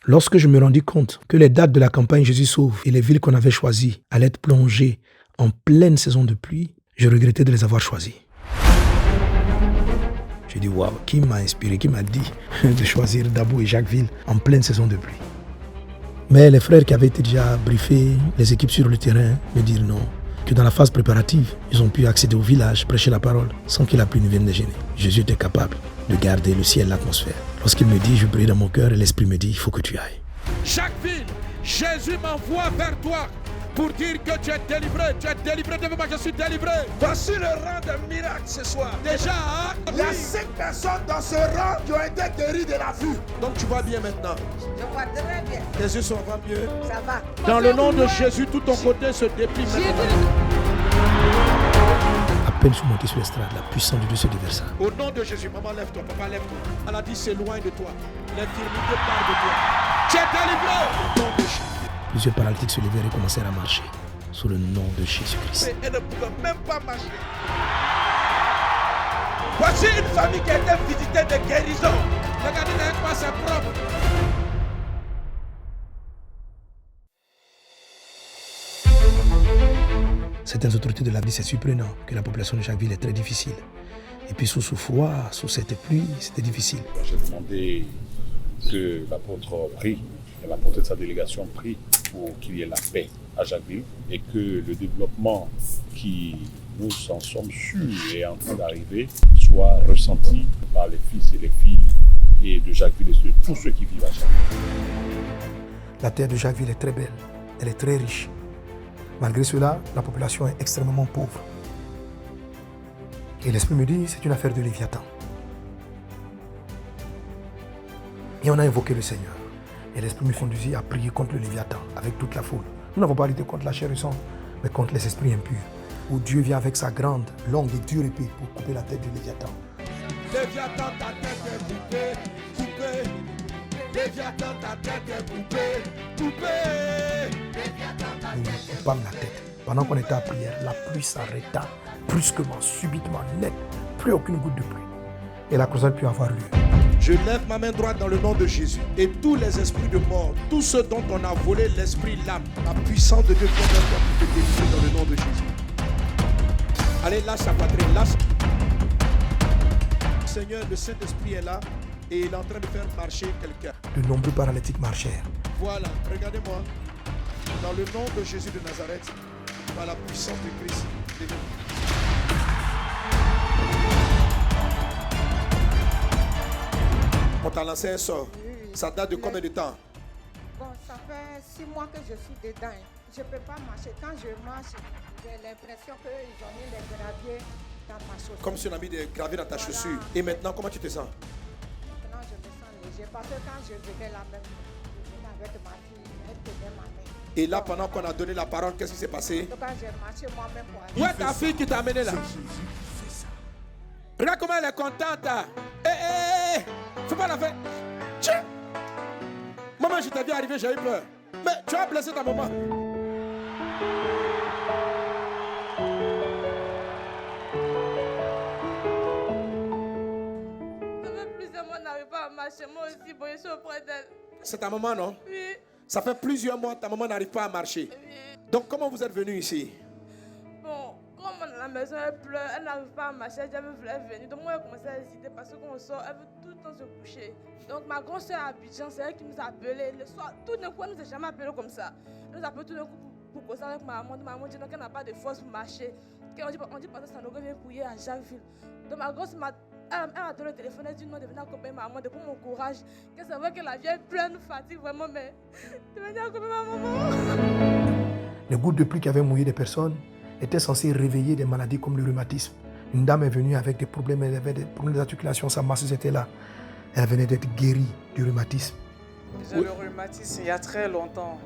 Lorsque je me rendis compte que les dates de la campagne Jésus sauve et les villes qu'on avait choisies allaient être plongées en pleine saison de pluie, je regrettais de les avoir choisies. J'ai dit, waouh, qui m'a inspiré, qui m'a dit de choisir Dabo et Jacquesville en pleine saison de pluie. Mais les frères qui avaient déjà briefé les équipes sur le terrain me dirent non, que dans la phase préparative, ils ont pu accéder au village, prêcher la parole, sans que la pluie ne vienne les gêner. Jésus était capable de garder le ciel, l'atmosphère. Lorsqu'il me dit, je brille dans mon cœur et l'Esprit me dit, il faut que tu ailles. Jacquesville, Jésus m'envoie vers toi pour dire que tu es délivré. Tu es délivré de moi, je suis délivré. Voici le rang d'un miracle ce soir. Déjà, hein? Il y a 5 personnes dans ce rang qui ont été guéries de la vue. Donc tu vois bien maintenant. Je vois très bien. Tes yeux sont vraiment mieux. Ça va. Dans le nom de Jésus, tout ton côté se déplie maintenant. À peine je suis monté sur l'estrade, la puissance de Dieu se déversa. Au nom de Jésus, maman, lève-toi, papa, lève-toi. Elle a dit, c'est loin de toi. L'infirmité part de toi. Tu es délivré. Au nom de Jésus. Plusieurs paralytiques se levèrent et commencèrent à marcher sous le nom de Jésus-Christ. Mais elle ne pouvait même pas marcher. Voici une famille qui a été visitée de guérison. Regardez avec moi, c'est propre. Certaines autorités de la vie, c'est surprenant que la population de chaque ville est très difficile. Et puis sous ce froid, sous cette pluie, c'était difficile. J'ai demandé que l'apôtre prie, et l'apôtre de sa délégation prie pour qu'il y ait la paix à Jacquesville et que le développement qui, nous en sommes sûrs, est en train d'arriver, soit ressenti par les fils et les filles et de Jacquesville et de tous ceux qui vivent à Jacquesville. La terre de Jacquesville est très belle, elle est très riche. Malgré cela, la population est extrêmement pauvre. Et l'Esprit me dit, c'est une affaire de Léviathan. Et on a invoqué le Seigneur. Et l'Esprit me conduisit à prier contre le Léviathan avec toute la foule. Nous n'avons pas lutté contre la chair et sang, mais contre les esprits impurs. Où Dieu vient avec sa grande, longue et dure épée pour couper la tête du Léviathan. Léviathan, ta tête est coupée. Léviathan, ta tête est coupée. Nous coupâmes la tête. Pendant qu'on était à prière, la pluie s'arrêta brusquement, subitement, net. Plus aucune goutte de pluie. Et la croisade put avoir lieu. Je lève ma main droite dans le nom de Jésus. Et tous les esprits de mort, tous ceux dont on a volé l'esprit, l'âme, la puissance de Dieu vient vers toi pour te délivrer dans le nom de Jésus. Allez, lâche sa poitrine, lâche. Seigneur, le Saint-Esprit est là et il est en train de faire marcher quelqu'un. De nombreux paralytiques marchèrent. Voilà, regardez-moi. Dans le nom de Jésus de Nazareth, par la puissance de Christ, on t'a lancé un sort. Ça date de combien de temps? Bon, ça fait 6 mois que je suis dedans. Je ne peux pas marcher. Quand je marche, j'ai l'impression qu'ils ont mis les graviers dans ma chaussure. Comme si on a mis des graviers dans ta chaussure. Et maintenant, comment tu te sens? Maintenant, je me sens léger. Parce que quand je venais là même, je venais avec ma fille, elle tenait ma main. Et là, pendant qu'on a donné la parole, qu'est-ce qui s'est passé? Donc, quand j'ai marché moi-même pour aller. Où est ta fille qui t'a amené là? Regarde comment elle est contente. Fais pas la fête. Tiens. Maman, je t'ai vu arriver, j'ai eu peur. Mais tu as blessé ta maman. Ça fait plusieurs mois, n'arrive pas à marcher. Moi aussi, bon, je suis auprès d'elle. C'est ta maman, non? Oui. Ça fait plusieurs mois que ta maman n'arrive pas à marcher. Oui. Donc, comment vous êtes venu ici? Bon, comme on est à la maison, elle pleure, elle n'arrive pas à marcher, elle voulait venir. Donc moi, elle commençait à hésiter parce que quand on sort, elle veut tout le temps se coucher. Donc ma grande soeur à Abidjan, c'est elle qui nous a appelés le soir. Tout d'un coup, elle nous a jamais appelés comme ça. Elle nous a appelés tout d'un coup pour causer avec maman. Maman dit qu'elle n'a pas de force pour marcher. On dit parce que ça nous vient prier à Jacquesville. Donc ma grosse elle m'a donné le téléphone, elle dit non, de venir accompagner maman, de prendre mon courage. Que c'est vrai que la vieille pleure, nous fatigue vraiment, mais de venir accompagner ma maman. Les gouttes de pluie qui avaient mouillé des personnes étaient censées réveiller des maladies comme le rhumatisme. Une dame est venue avec des problèmes, elle avait des problèmes d'articulation, sa masseuse était là. Elle venait d'être guérie du rhumatisme. J'ai le rhumatisme il y a très longtemps.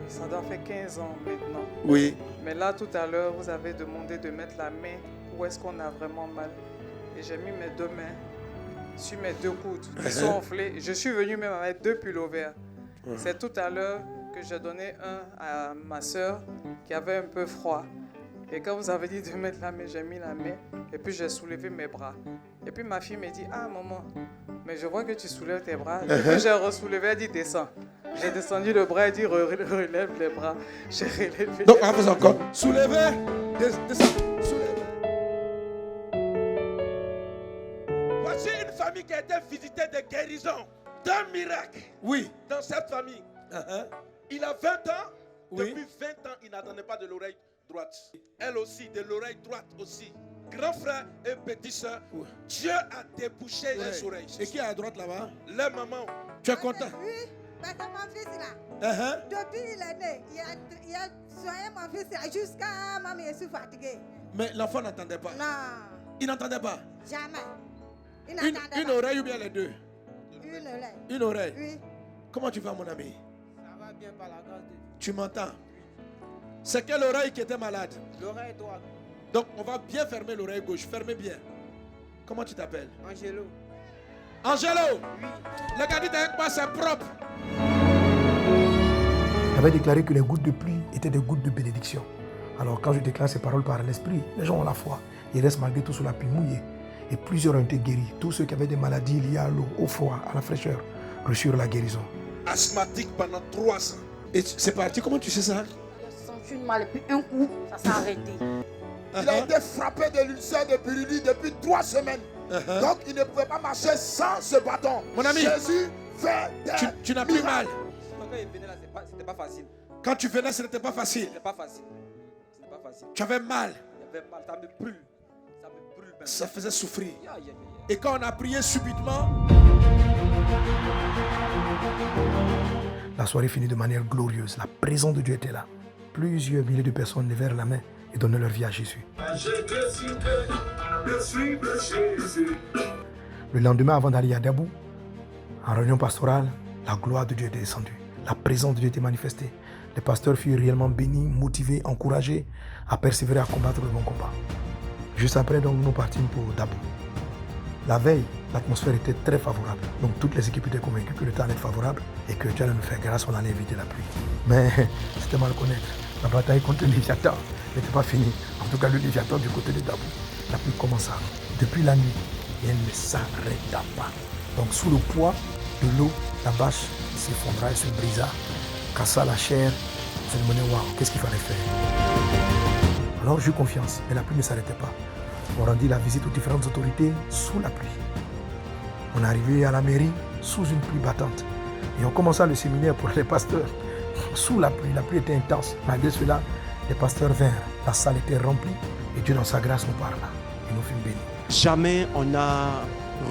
Ça doit faire 15 ans maintenant. Oui. Mais là, tout à l'heure, vous avez demandé de mettre la main où est-ce qu'on a vraiment mal. Et j'ai mis mes 2 mains sur mes 2 coudes. Ils sont enflés. Je suis venu même avec 2 pullovers. C'est tout à l'heure que j'ai donné un à ma soeur qui avait un peu froid. Et quand vous avez dit de mettre la main, j'ai mis la main. Et puis j'ai soulevé mes bras. Et puis ma fille me dit, ah maman, mais je vois que tu soulèves tes bras. Et puis j'ai ressoulevé, elle dit, descends. J'ai descendu le bras et dit relève les bras. J'ai relevé. Donc, on va faire encore. Soulevez. Descendez. Soulevez. Voici une famille qui a été visitée de guérison, d'un miracle. Oui. Dans cette famille. Il a 20 ans. Oui. Depuis 20 ans, il n'attendait pas de l'oreille droite. Elle aussi, de l'oreille droite aussi. Grand frère et petite soeur, oui. Dieu a débouché les oreilles. Et qui est à droite là-bas? La maman. Tu es content? Oui, parce que mon fils là, depuis il est né, il a soigné mon fils là, jusqu'à maman, je suis fatiguée. Mais l'enfant n'entendait pas? Non. Il n'entendait pas? Jamais. Il n'entendait pas. Une oreille ou bien les deux? Une oreille. Une oreille? Oui. Comment tu vas, mon ami? Ça va bien par la grâce de Dieu. Tu m'entends? C'est quelle oreille qui était malade? L'oreille droite. Donc, on va bien fermer l'oreille gauche. Fermez bien. Comment tu t'appelles? Angelo. Angelo? Oui. Le gars dit avec moi, c'est propre. J'avais déclaré que les gouttes de pluie étaient des gouttes de bénédiction. Alors, quand je déclare ces paroles par l'esprit, les gens ont la foi. Ils restent malgré tout sous la pluie mouillée. Et plusieurs ont été guéris. Tous ceux qui avaient des maladies liées à l'eau, au froid, à la fraîcheur, reçurent la guérison. Asthmatique pendant 3 ans. Et c'est parti. Comment tu sais ça? J'ai senti une mal et puis un coup, ça s'est arrêté. Il a été frappé de l'ulcère de Buruli depuis 3 semaines. Donc il ne pouvait pas marcher sans ce bâton. Mon ami, Jésus fait des tu n'as plus mal. Quand il venait là, c'était pas facile. Quand tu venais, ce n'était pas facile. C'était pas facile. C'était pas facile. Tu avais mal. J'avais mal, ça me brûle. Ça me brûle. Même. Ça faisait souffrir. Et quand on a prié subitement, la soirée finit de manière glorieuse. La présence de Dieu était là. Plusieurs milliers de personnes levèrent la main et donnaient leur vie à Jésus. Le lendemain, avant d'aller à Dabou, en réunion pastorale, la gloire de Dieu était descendue. La présence de Dieu était manifestée. Les pasteurs furent réellement bénis, motivés, encouragés à persévérer, à combattre le bon combat. Juste après, donc, nous partîmes pour Dabou. La veille, l'atmosphère était très favorable. Donc toutes les équipes étaient convaincues que le temps allait être favorable et que Dieu allait nous faire grâce, on allait éviter la pluie. Mais c'était mal connaître. La bataille contre le Léviathan n'était pas finie. En tout cas, le Léviathan du côté de Dabou. La pluie commença depuis la nuit et elle ne s'arrêta pas. Donc sous le poids de l'eau, la bâche s'effondra et se brisa, cassa la chair. On se demandait, waouh, qu'est-ce qu'il fallait faire? Alors j'eus confiance, mais la pluie ne s'arrêtait pas. On rendit la visite aux différentes autorités sous la pluie. On est arrivé à la mairie sous une pluie battante. Et on commença le séminaire pour les pasteurs sous la pluie. La pluie était intense. Malgré cela, les pasteurs vinrent. La salle était remplie et Dieu dans sa grâce nous parla. Et nous fûmes bénis. Jamais on a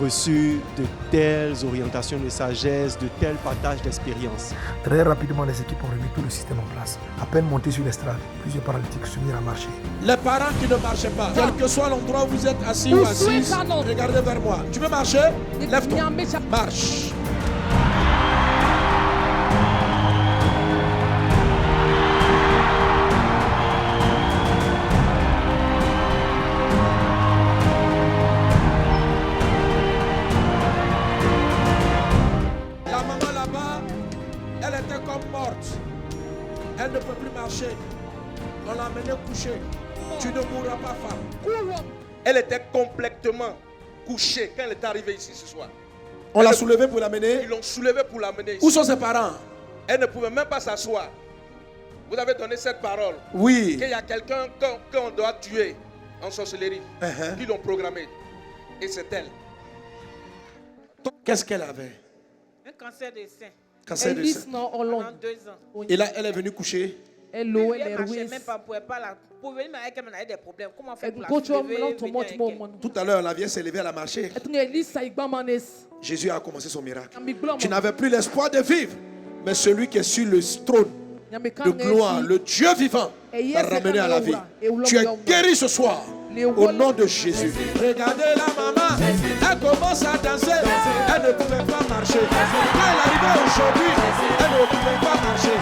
reçu de telles orientations de sagesse, de tels partages d'expérience. Très rapidement, les équipes ont remis tout le système en place. À peine montés sur l'estrade, plusieurs paralytiques se mirent à marcher. Les parents qui ne marchaient pas, quel que soit l'endroit où vous êtes assis ou assise, regardez vers moi. Tu veux marcher? Lève-toi. Marche. Elle ne peut plus marcher. On l'a amenée coucher. Tu ne mourras pas, femme. Elle était complètement couchée quand elle est arrivée ici ce soir. On l'a soulevée pour l'amener? Ils l'ont soulevée pour l'amener ici. Où sont ses parents? Elle ne pouvait même pas s'asseoir. Vous avez donné cette parole. Oui. Qu'il y a quelqu'un qu'on doit tuer en sorcellerie. Qui l'ont programmé. Et c'est elle. Qu'est-ce qu'elle avait? Un cancer des seins. Cancer de sein. Pendant 2 ans. Et là, elle est venue coucher. Elle ne marchait même pas, pouvait pas la. Pour venir avec elle, elle avait des problèmes. Comment faire pour la soulever? Tout à l'heure, la vieille s'est levée, elle a marché. Jésus a commencé son miracle. Tu n'avais plus l'espoir de vivre. Mais celui qui est sur le trône de gloire, le Dieu vivant, t'a ramené à la vie. Tu es guéri ce soir. Au nom de Jésus. Regardez la maman. Elle commence à danser. Elle ne pouvait pas marcher. Quand elle est arrivée aujourd'hui, elle ne pouvait pas marcher.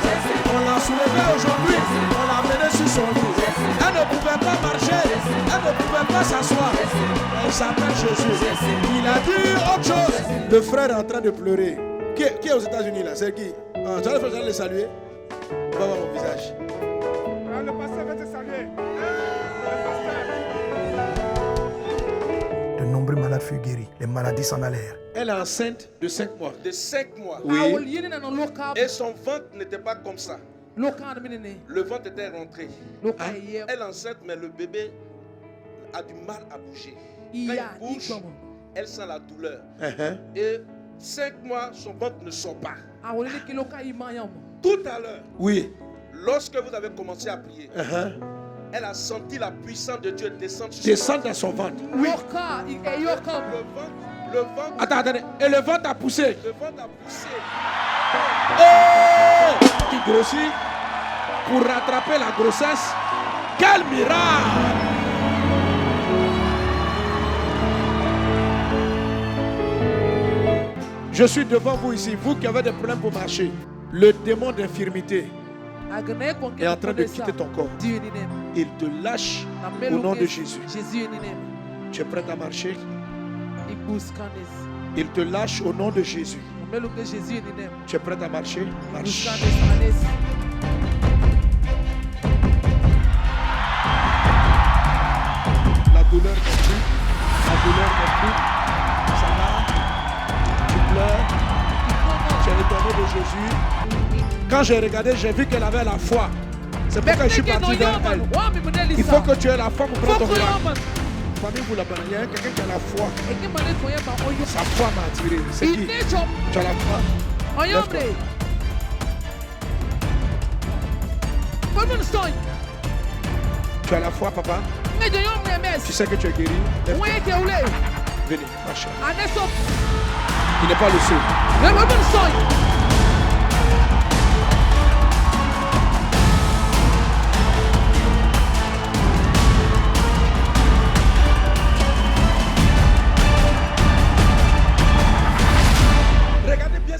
On l'a soulevée aujourd'hui. On l'a amenée sur son lit. Elle ne pouvait pas marcher. Elle ne pouvait pas s'asseoir. Elle s'appelle Jésus. Il a dit autre chose. Le frère est en train de pleurer. Qui est aux États-Unis là? C'est qui? J'allais le saluer. On va voir mon visage. Le pasteur va te saluer. De nombreux malades malade fut guéri. Les maladies s'en allèrent. Elle est enceinte de 5 mois. De 5 mois. Oui. Et son ventre n'était pas comme ça. Le ventre était rentré. Elle est enceinte, mais le bébé a du mal à bouger. Quand il bouge, elle sent la douleur. Et 5 mois, son ventre ne sort pas. Tout à l'heure, oui, lorsque vous avez commencé à prier, elle a senti la puissance de Dieu descendre dans son ventre. Oui. Le ventre. Attendez. Et le ventre a poussé. Le ventre a poussé. Oh! Qui grossit pour rattraper la grossesse. Quel miracle! Je suis devant vous ici, vous qui avez des problèmes pour marcher. Le démon d'infirmité est en train de quitter ton corps. Il te lâche au nom de Jésus. Tu es prêt à marcher? Il te lâche au nom de Jésus. Tu es prêt à marcher? Marche. La douleur n'est plus. La douleur n'est plus. Ça va. Tu pleures. Tu es étonné de Jésus. Quand j'ai regardé, j'ai vu qu'elle avait la foi. C'est pourquoi je suis parti vers elle. Il faut que tu aies la foi pour prendre ton miracle. Famille, vous la banane, il y a quelqu'un qui a la foi. Sa foi m'a attiré. C'est qui? Tu as la foi? Tu as la foi, papa? Tu sais que tu es guéri? Venez, marchez. Il n'est pas le seul.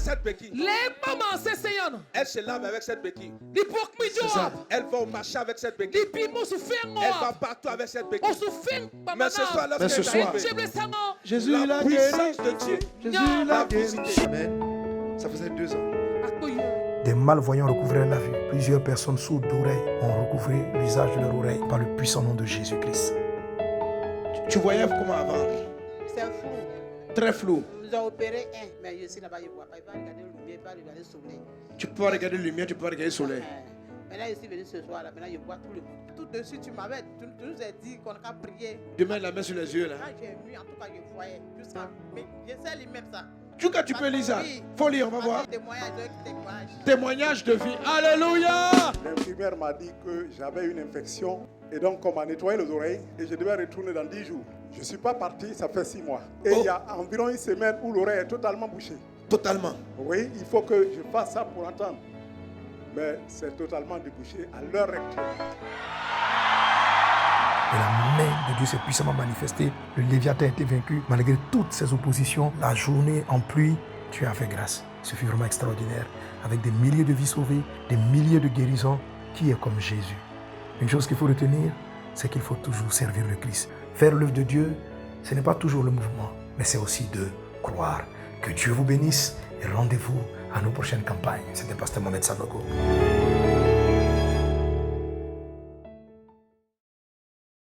Cette béquille. Elle se lave avec cette béquille. Elle va au marché avec cette béquille. Elle va partout avec cette béquille. Mais ce soir, Jésus la l'a puissance de Dieu. Jésus l'a guéri. Ça faisait 2 ans. Des malvoyants recouvraient la vue. Plusieurs personnes sourdes d'oreilles ont recouvré l'usage de leur oreille par le puissant nom de Jésus-Christ. Tu voyais comment avant? C'est flou. Très flou. Ils ont opéré un, mais je suis là-bas, je ne vois pas. Il va regarder le lumière, il va regarder le soleil. Tu peux regarder la lumière, tu peux regarder le soleil. Maintenant, je suis venu ce soir, là, maintenant, je vois tout le monde. Tout de suite, tu nous as dit qu'on a prié. Demain, la main sur les yeux, là. Quand j'ai vu, en tout cas, je voyais. Jusqu'à. Mais je sais lui-même ça. Tu peux lire ça? Faut lire, on va voir. Témoignage de vie. Alléluia! L'infirmière m'a dit que j'avais une infection et donc on m'a nettoyé les oreilles et je devais retourner dans 10 jours. Je ne suis pas parti, ça fait 6 mois. Et il y a environ une semaine où l'oreille est totalement bouchée. Totalement? Oui, il faut que je fasse ça pour entendre. Mais c'est totalement débouché à l'heure actuelle. Et la main de Dieu s'est puissamment manifestée. Le Léviathan a été vaincu. Malgré toutes ces oppositions, la journée en pluie, tu as fait grâce. Ce fut vraiment extraordinaire. Avec des milliers de vies sauvées, des milliers de guérisons, qui est comme Jésus? Une chose qu'il faut retenir, c'est qu'il faut toujours servir le Christ. Faire l'œuvre de Dieu, ce n'est pas toujours le mouvement, mais c'est aussi de croire. Que Dieu vous bénisse et rendez-vous à nos prochaines campagnes. C'était Pasteur Mohamed Sanogo.